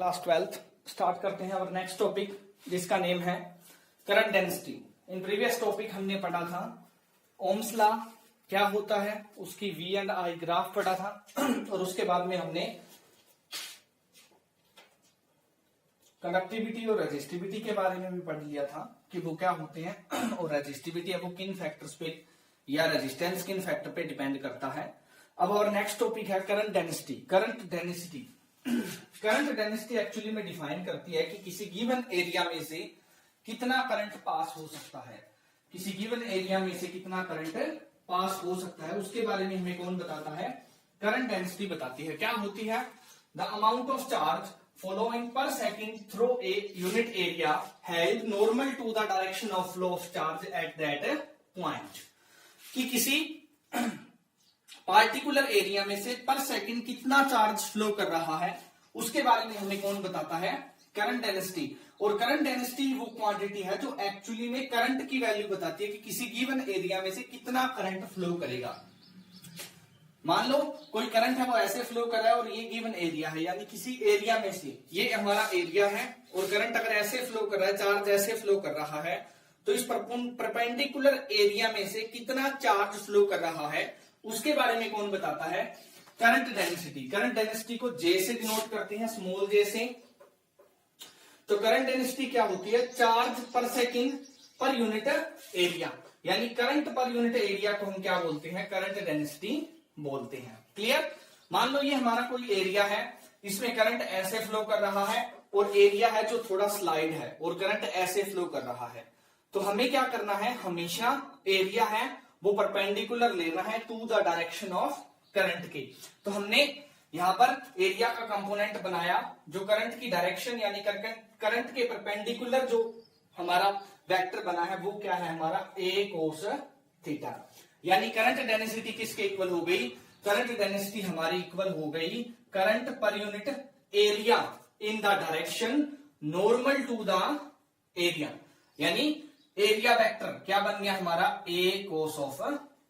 Class 12th start करते हैं और नेक्स्ट टॉपिक जिसका नेम है current density. In previous topic हमने पढ़ा था ओम्स लॉ क्या होता है, उसकी वी एंड आई ग्राफ पढ़ा था और उसके बाद में हमने कंडक्टिविटी और रेजिस्टिविटी के बारे में भी पढ़ लिया था कि वो क्या होते हैं और रेजिस्टिविटी है वो किन फैक्टर्स पे या रेजिस्टेंस किन फैक्टर पे डिपेंड करता है। अब और नेक्स्ट टॉपिक है current density. Current density actually में डिफाइन करती है कि किसी गिवन एरिया में से कितना करंट पास हो सकता है, किसी गिवन एरिया में से कितना करंट पास हो सकता है, उसके बारे में हमें कौन बताता है, करंट डेंसिटी बताती है। क्या होती है, the amount of charge following per second through a unit area held normal to the direction of flow of charge at that point। कि किसी पार्टिकुलर एरिया में से पर सेकंड कितना चार्ज फ्लो कर रहा है उसके बारे में हमें कौन बताता है, करंट डेंसिटी। और करंट डेंसिटी वो क्वांटिटी है जो एक्चुअली में करंट की वैल्यू बताती है कि किसी गिवन एरिया में से कितना करंट फ्लो करेगा। मान लो कोई करंट है वो ऐसे फ्लो कर रहा है और ये गिवन एरिया है, यानी किसी एरिया में से ये हमारा एरिया है और करंट अगर ऐसे फ्लो कर रहा है, चार्ज ऐसे फ्लो कर रहा है, तो इस परपेंडिकुलर एरिया में से कितना चार्ज फ्लो कर रहा है उसके बारे में कौन बताता है, करंट डेंसिटी। करंट डेंसिटी को जे से डिनोट करते हैं, स्मॉल जे से। तो करंट डेंसिटी क्या होती है, चार्ज पर सेकंड पर यूनिट एरिया, यानी करंट पर यूनिट एरिया को हम क्या बोलते हैं, करंट डेंसिटी बोलते हैं। क्लियर। मान लो ये हमारा कोई एरिया है, इसमें करंट ऐसे फ्लो कर रहा है और एरिया है जो थोड़ा स्लाइड है और करंट ऐसे फ्लो कर रहा है। तो हमें क्या करना है, हमेशा एरिया है वो परपेंडिकुलर लेना है to the direction of current के। तो हमने यहां पर एरिया का कंपोनेंट बनाया जो करंट की डायरेक्शन यानी करंट के परपेंडिकुलर जो हमारा वेक्टर बना है वो क्या है हमारा a cos थीटा। यानी करंट डेंसिटी किसके इक्वल हो गई, करंट डेंसिटी हमारी इक्वल हो गई करंट पर unit area in the direction normal to the area. यानी एरिया वेक्टर क्या बन गया हमारा a cos of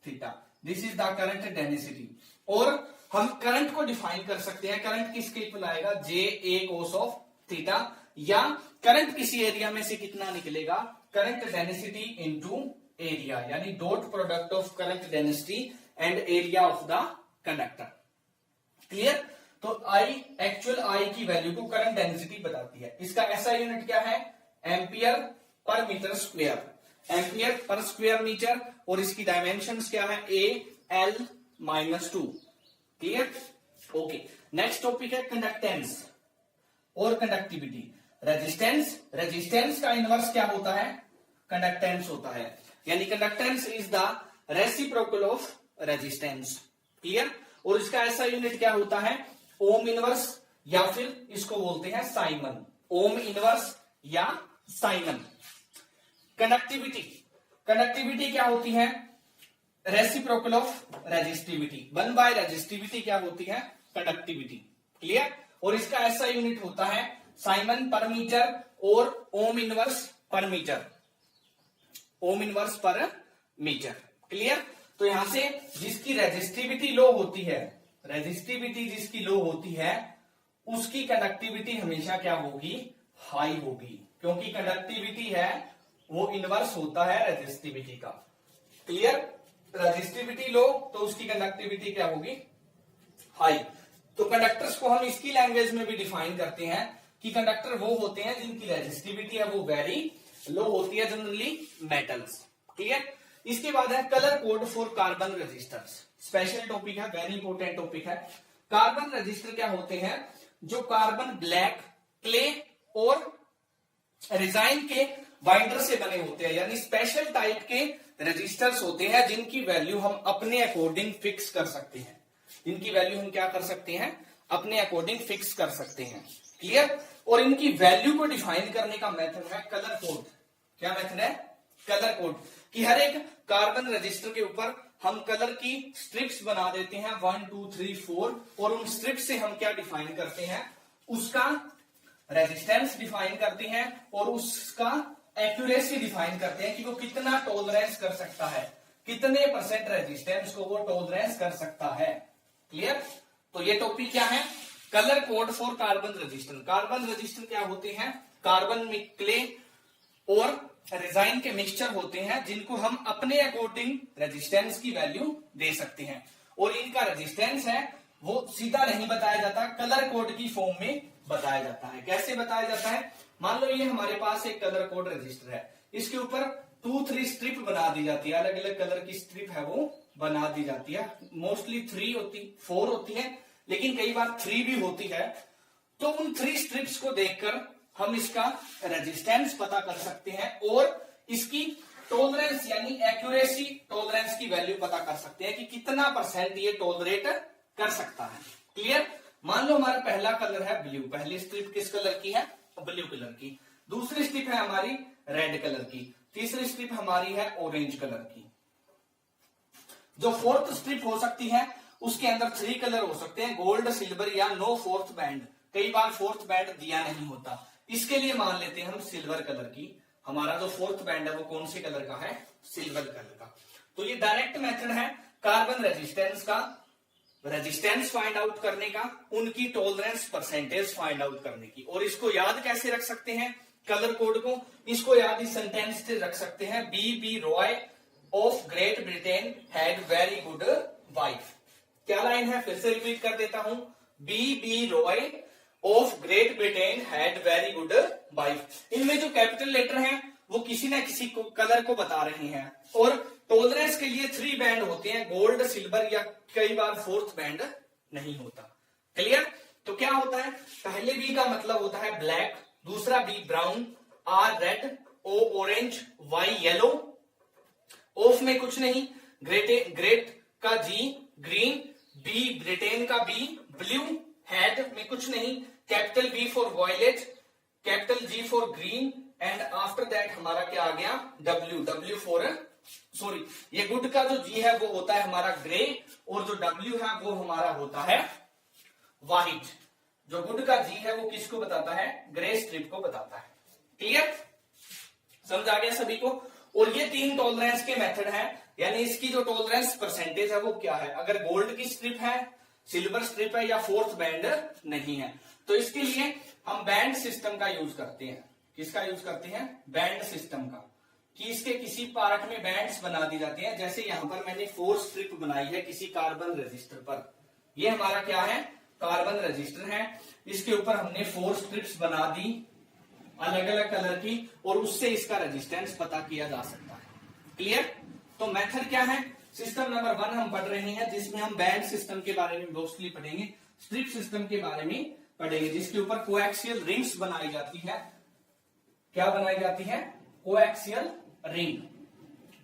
theta. This is the current density. और हम करंट को डिफाइन कर सकते हैं, करंट किसके इक्वल आएगा, जे a cos ऑफ थीटा, या करंट किसी एरिया में से कितना निकलेगा, करंट डेंसिटी इनटू एरिया, यानी dot product of current density and area of the conductor. Clear. तो आई एक्चुअल आई की वैल्यू को करंट डेंसिटी बताती है। इसका ऐसा यूनिट क्या है, ampere per metre square, ampere per square metre. और इसकी डायमेंशंस क्या है, AL-2। Clear. Okay. Next topic है कंडक्टेंस और कंडक्टिविटी। रेजिस्टेंस का इनवर्स क्या होता है, कंडक्टेंस होता है, यानी conductance is the reciprocal of resistance. Clear. और इसका ऐसा यूनिट क्या होता है, ओम इनवर्स या फिर इसको बोलते हैं साइमन, ओम इनवर्स या साइमन। कंडक्टिविटी क्या होती है, रेसिप्रोकल ऑफ रेजिस्टिविटी। 1 रेजिस्टिविटी क्या होती है, कंडक्टिविटी। क्लियर। और इसका ऐसा यूनिट होता है साइमन पर मीटर और ओम इनवर्स पर मीटर, ओम इनवर्स पर मीटर। क्लियर। तो यहां से जिसकी रेजिस्टिविटी लो होती है, रेजिस्टिविटी जिसकी लो होती है उसकी कंडक्टिविटी हमेशा क्या होगी, हाई होगी, क्योंकि कंडक्टिविटी है वो इनवर्स होता है रेजिस्टिविटी का। क्लियर। रेजिस्टिविटी लो तो उसकी कंडक्टिविटी क्या होगी, हाई। तो कंडक्टर्स को हम इसकी लैंग्वेज में भी डिफाइन करते हैं कि कंडक्टर वो होते हैं जिनकी रेजिस्टिविटी है वो वेरी लो होती है, जनरली मेटल्स। क्लियर। इसके बाद है colour code for carbon resistors. Special topic है, वेरी इंपॉर्टेंट टॉपिक है। कार्बन रजिस्टर क्या होते हैं, जो कार्बन ब्लैक, क्ले और रिजाइन के बाइंडर से बने होते हैं, यानी स्पेशल टाइप के रजिस्टर्स होते हैं जिनकी वैल्यू हम अपने अकॉर्डिंग फिक्स कर सकते हैं, जिनकी वैल्यू हम क्या कर सकते हैं, अपने अकॉर्डिंग फिक्स कर सकते हैं। क्लियर। और इनकी वैल्यू को डिफाइन करने का मेथड है कलर कोड। क्या मेथड है, कलर कोड। कि हर एक कार्बन रजिस्टर के ऊपर हम कलर की स्ट्रिप्स बना देते हैं 1 2 3 4 और उन स्ट्रिप से हम क्या डिफाइन करते हैं, उसका रेजिस्टेंस डिफाइन करते हैं और उसका एक्यूरेसी डिफाइन करते हैं कि वो कितना टॉलरेंस कर सकता है, कितने परसेंट रेजिस्टेंस को वो टॉलरेंस कर सकता है। क्लियर। तो ये टॉपिक क्या है, colour code for carbon register. Carbon resistor क्या होते हैं? कार्बन में क्ले और रेजाइन के मिक्सचर होते हैं जिनको हम अपने अकॉर्डिंग रेजिस्टेंस की वैल्यू दे सकते हैं, और इनका रेजिस्टेंस है वो सीधा नहीं बताया जाता, कलर कोड की फॉर्म में बताया जाता है। कैसे बताया जाता है? मान लो ये हमारे पास एक कलर कोड रजिस्टर है, इसके ऊपर 2-3 स्ट्रिप बना दी जाती है, अलग अलग कलर की स्ट्रिप है वो बना दी जाती है। मोस्टली 4 होती है, लेकिन कई बार 3 भी होती है। तो उन 3 स्ट्रिप्स को देखकर हम इसका रेजिस्टेंस पता कर सकते हैं और इसकी टॉलरेंस यानी एक्यूरेसी टॉलरेंस की वैल्यू पता कर सकते हैं कि कितना % ये टॉलरेट कर सकता है। क्लियर? मान लो हमारा पहला कलर है ब्लू, पहली स्ट्रिप किस कलर की है? ब्लू कलर की। दूसरी स्ट्रिप है हमारी रेड कलर की, तीसरी स्ट्रिप हमारी है ऑरेंज कलर की। जो फोर्थ स्ट्रिप हो सकती है उसके अंदर 3 कलर हो सकते हैं, गोल्ड, सिल्वर या नो फोर्थ बैंड। कई बार फोर्थ बैंड दिया नहीं होता, इसके लिए मान लेते हैं हम सिल्वर कलर की। हमारा जो फोर्थ बैंड है वो कौन से कलर का है? सिल्वर कलर का। तो ये डायरेक्ट मेथड है कार्बन रेजिस्टेंस का, रेजिस्टेंस फाइंड आउट करने का, उनकी टॉलरेंस % फाइंड आउट करने की। और इसको याद कैसे रख सकते हैं? कलर कोड को इसको याद इस सेंटेंस से रख सकते हैं, B Roy of Great Britain had very good wife. क्या लाइन है? फिर से रिपीट कर देता हूं, B Roy of Great Britain had very good wife. इनमें जो कैपिटल लेटर हैं वो किसी ना किसी को कलर को बता रहे हैं, और टॉलरेंस के लिए 3 बैंड होते हैं, गोल्ड, सिल्वर या कई बार फोर्थ बैंड नहीं होता। क्लियर? तो क्या होता है? पहले बी का मतलब होता है ब्लैक, दूसरा B brown, R red, O orange, Y yellow, of में कुछ नहीं, ग्रेट का जी ग्रीन, बी ब्रिटेन का बी ब्लू, हैड में कुछ नहीं, capital B for violet, capital G for green, and after that हमारा क्या आ गया? डब्ल्यू फॉर सॉरी, ये गुड का जो जी है वो होता है हमारा ग्रे, और जो डब्ल्यू है वो हमारा होता है व्हाइट। जो गुड का जी है वो किसको बताता है? ग्रे स्ट्रिप को बताता है। क्लियर? समझ आ गया सभी को? और ये 3 टॉलरेंस के मेथड है, यानी इसकी जो टॉलरेंस % है वो क्या है? अगर गोल्ड की स्ट्रिप है, सिल्वर स्ट्रिप है या फोर्थ बैंड नहीं है, तो इसके लिए हम बैंड सिस्टम का यूज करते हैं। किसका यूज करते हैं? बैंड सिस्टम का, कि इसके किसी पार्ट में बैंड्स बना दी जाती हैं। जैसे यहां पर मैंने 4 स्ट्रिप बनाई है किसी कार्बन रजिस्टर पर, ये हमारा क्या है? कार्बन रजिस्टर है। इसके ऊपर हमने 4 स्ट्रिप्स बना दी अलग अलग कलर की, और उससे इसका रेजिस्टेंस पता किया जा सकता है। क्लियर? तो मेथड क्या है? सिस्टम नंबर 1 हम पढ़ रहे हैं, जिसमें हम बैंड सिस्टम के बारे में मोस्टली पढ़ेंगे, स्ट्रिप सिस्टम के बारे में पढ़ेंगे, जिसके ऊपर कोएक्सियल रिंग्स बनाई जाती है। क्या बनाई जाती है? कोएक्सियल रिंग,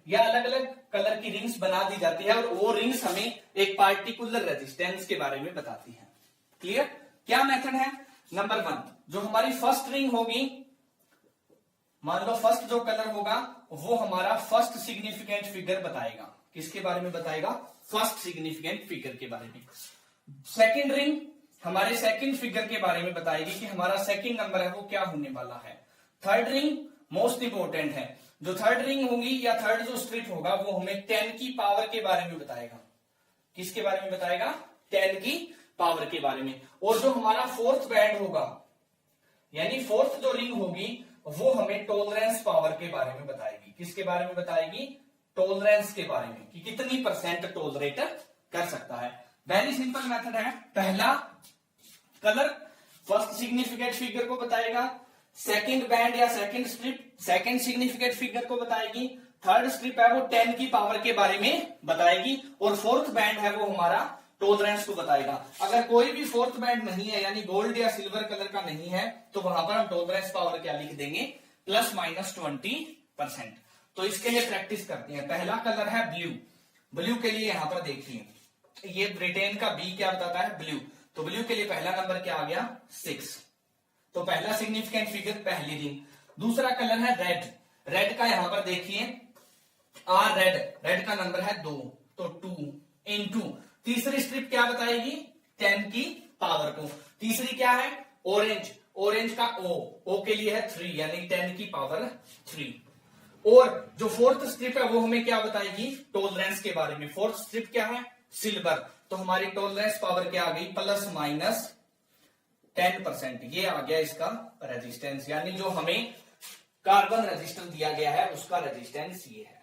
या अलग अलग कलर की रिंग्स बना दी जाती है, और वो रिंग्स हमें एक पार्टिकुलर रेजिस्टेंस के बारे में बताती है। क्लियर? क्या मेथड है? नंबर 1, जो हमारी फर्स्ट रिंग होगी, मान लो फर्स्ट जो कलर होगा वो हमारा फर्स्ट सिग्निफिकेंट फिगर बताएगा। किसके बारे में बताएगा? फर्स्ट सिग्निफिकेंट फिगर के बारे में। सेकंड रिंग हमारे सेकंड फिगर के बारे में बताएगी कि हमारा सेकंड नंबर है वो क्या होने वाला है। थर्ड रिंग मोस्ट इंपोर्टेंट है, जो थर्ड रिंग होगी या थर्ड जो स्ट्रिप होगा वो हमें 10 की पावर के बारे में बताएगा। किसके बारे में बताएगा? 10 की पावर के बारे में। और जो हमारा फोर्थ बैंड होगा, यानी फोर्थ जो रिंग होगी, वो हमें टॉलरेंस पावर के बारे में बताएगी। किसके बारे में बताएगी? टॉलरेंस के बारे में, कि कितनी % टॉलरेट कर सकता है। वेरी सिंपल मेथड है। पहला कलर फर्स्ट सिग्निफिकेंट फिगर को बताएगा, सेकंड बैंड या second strip second significant figure को बताएगी, थर्ड स्ट्रिप है वो 10 की पावर के बारे में बताएगी, और फोर्थ बैंड है वो हमारा टॉलरेंस को बताएगा। अगर कोई भी फोर्थ बैंड नहीं है, यानी गोल्ड या सिल्वर कलर का नहीं है, तो वहां पर हम टॉलरेंस पावर क्या लिख देंगे? ±20%। तो इसके लिए प्रैक्टिस करते हैं। पहला कलर है ब्लू। ब्लू के लिए यहां पर देखिए, ये ब्रिटेन का बी क्या बताता है? ब्लू। तो ब्लू के लिए पहला नंबर क्या आ गया? 6। तो पहला सिग्निफिकेंट फिगर पहली रिंग। दूसरा कलर है रेड। रेड का यहां पर देखिए आर रेड, रेड का नंबर है 2, तो 2 × तीसरी स्ट्रिप क्या बताएगी? 10 की पावर को। तीसरी क्या है? ऑरेंज। ऑरेंज का ओ के लिए है 3, यानी 10 की पावर 3। और जो फोर्थ स्ट्रिप है वो हमें क्या बताएगी? टॉलरेंस के बारे में। फोर्थ स्ट्रिप क्या है? सिल्वर। तो हमारी टॉलरेंस पावर क्या आ गई? 10%। ये आ गया इसका रेजिस्टेंस, यानी जो हमें कार्बन रेजिस्टेंस दिया गया है उसका रेजिस्टेंस ये है।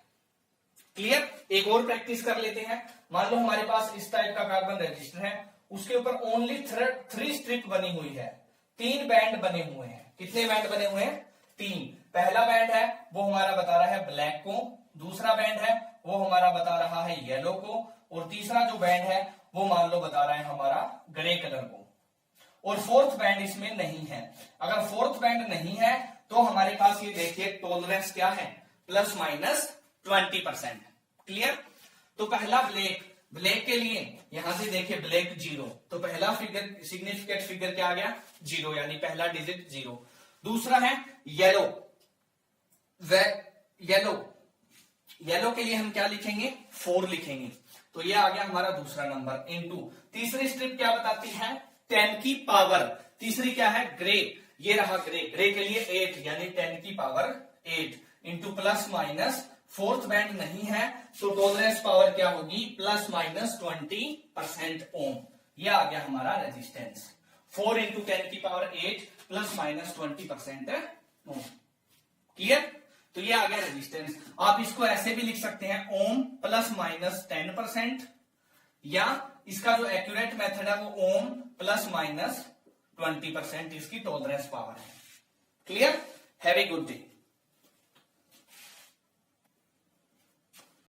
क्लियर? एक और प्रैक्टिस कर लेते हैं। मान लो हमारे पास इस टाइप का कार्बन रेजिस्टर है, उसके ऊपर ओनली 3 स्ट्रिप बनी हुई है, 3 बैंड बने हुए हैं। कितने बैंड बने हुए हैं? 3। पहला बैंड है वो हमारा बता रहा है ब्लैक को, दूसरा बैंड है वो हमारा बता रहा है येलो को, और तीसरा जो बैंड है वो मान लो बता रहा है हमारा ग्रे कलर को, और फोर्थ बैंड इसमें नहीं है। अगर फोर्थ बैंड नहीं है तो हमारे पास ये देखिए टॉलरेंस क्या है, ±20%। क्लियर? तो पहला ब्लैक के लिए यहां से देखिए ब्लैक 0, तो पहला फिगर सिग्निफिकेंट फिगर क्या आ गया? 0, यानी पहला डिजिट 0। दूसरा है येलो, येलो के लिए हम क्या लिखेंगे? 4 लिखेंगे, तो ये आ गया हमारा दूसरा नंबर। इनटू तीसरी स्ट्रिप क्या बताती है? 10 की पावर। तीसरी क्या है? ग्रे, ये रहा ग्रे के लिए 8, यानी 10 की power 8 into plus minus, fourth band नहीं है तो टॉलरेंस पावर क्या होगी? ±20% ओम। यह आ गया हमारा रेजिस्टेंस, 4 इंटू 10 की पावर 8 ±20% ओम। क्लियर? तो ये आ गया रेजिस्टेंस। आप इसको ऐसे भी लिख सकते हैं, ओम ±10%, या इसका जो एक्यूरेट मेथड है वो ओम ±20% इसकी टॉलरेंस पावर है। Clear? Have a good day.